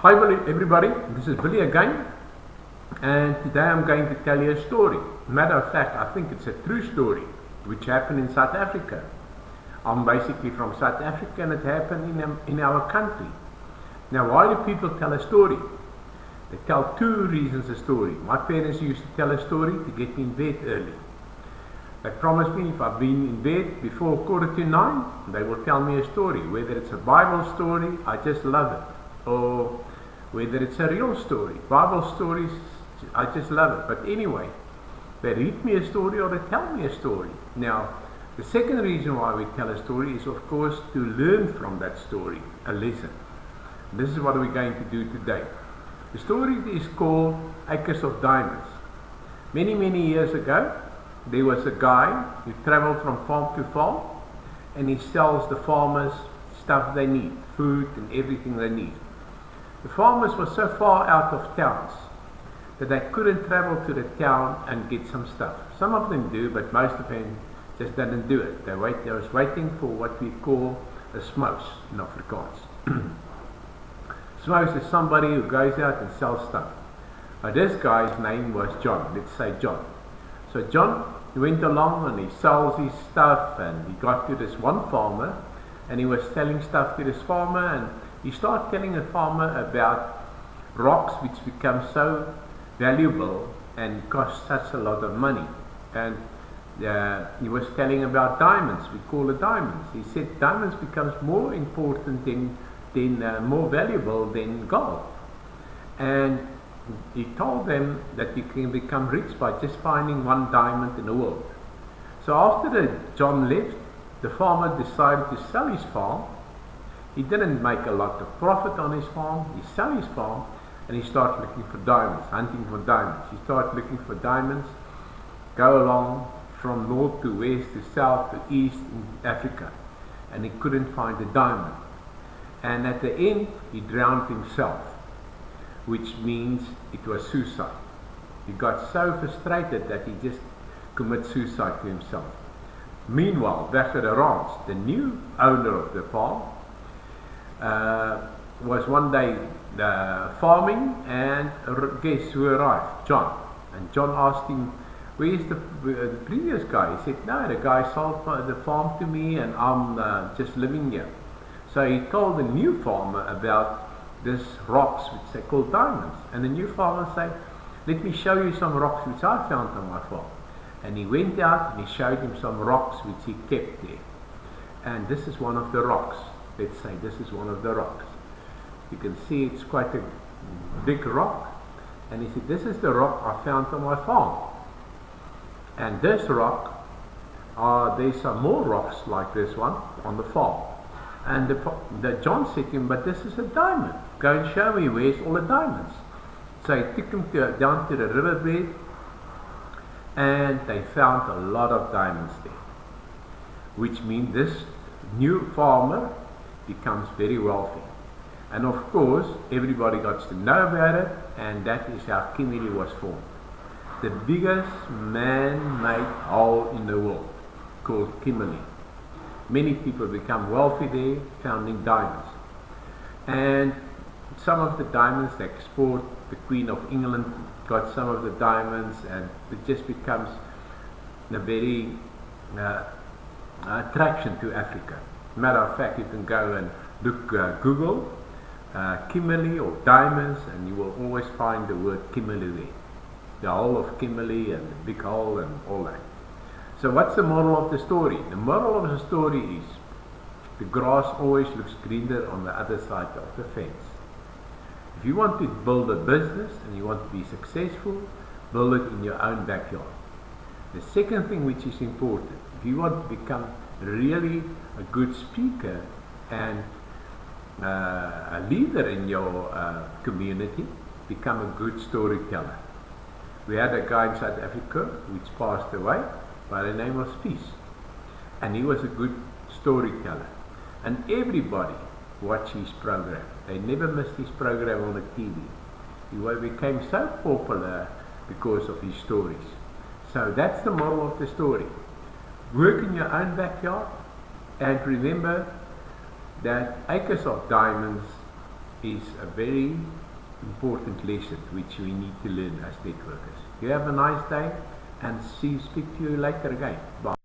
Hi everybody, this is Willie again, and today I'm going to tell you a story. Matter of fact, I think it's a true story which happened in South Africa. I'm basically from South Africa and it happened in our country. Now, why do people tell a story? They tell two reasons a story. My parents used to tell a story to get me in bed early. They promised me if I've been in bed before 8:45, they will tell me a story. Whether it's a Bible story, I just love it. Or whether it's a real story. Bible stories, I just love it. But anyway, they read me a story or they tell me a story. Now, the second reason why we tell a story is, of course, to learn from that story, a lesson. This is what we're going to do today. The story is called Acres of Diamonds. Many, many years ago, there was a guy who traveled from farm to farm and he sells the farmers stuff they need, food and everything they need. The farmers were so far out of towns that they couldn't travel to the town and get some stuff. Some of them do, but most of them just didn't do it. They was waiting for what we call a smous in Afrikaans. Smous is somebody who goes out and sells stuff. This guy's name was John, let's say John. So John went along and he sells his stuff, and he got to this one farmer and he was selling stuff to this farmer, and he started telling the farmer about rocks which become so valuable and cost such a lot of money. And he was telling about diamonds. We call it diamonds. He said diamonds becomes more important more valuable than gold. And he told them that you can become rich by just finding one diamond in the world. So after John left, the farmer decided to sell his farm. He didn't make a lot of profit on his farm. He sold his farm and he started looking for diamonds, hunting for diamonds. He started looking for diamonds, go along from north to west to south to east in Africa, and he couldn't find a diamond. And at the end, he drowned himself, which means it was suicide. He got so frustrated that he just committed suicide to himself. Meanwhile, back at the ranch, the new owner of the farm was one day farming, and guess who arrived? John. And John asked him, where is the previous guy? He said, no, the guy sold the farm to me and I'm just living here. So he told the new farmer about these rocks which they call diamonds. And the new farmer said, let me show you some rocks which I found on my farm. And he went out and he showed him some rocks which he kept there. And this is one of the rocks. Let's say this is one of the rocks. You can see it's quite a big rock. And he said, this is the rock I found on my farm. And this rock, there's some more rocks like this one on the farm. And the John said to him, but this is a diamond. Go and show me where's all the diamonds. So he took him down to the riverbed, and they found a lot of diamonds there. Which means this new farmer becomes very wealthy. And of course, everybody got to know about it, and that is how Kimberley was formed. The biggest man-made hole in the world, called Kimberley. Many people become wealthy there, finding diamonds. And some of the diamonds they export, the Queen of England got some of the diamonds, and it just becomes a very attraction to Africa. Matter of fact, you can go and look, Google Kimberley or diamonds, and you will always find the word Kimberley there. The hole of Kimberley and the big hole and all that. So what's the moral of the story? The moral of the story is the grass always looks greener on the other side of the fence. If you want to build a business and you want to be successful, build it in your own backyard. The second thing which is important, if you want to become really a good speaker and a leader in your community, become a good storyteller. We had a guy in South Africa which passed away by the name of Peace, and he was a good storyteller, and everybody watched his program. They never missed his program on the TV. He became so popular because of his stories. So that's the moral of the story. Work in your own backyard, and remember that Acres of Diamonds is a very important lesson which we need to learn as tech workers. You have a nice day and speak to you later again. Bye.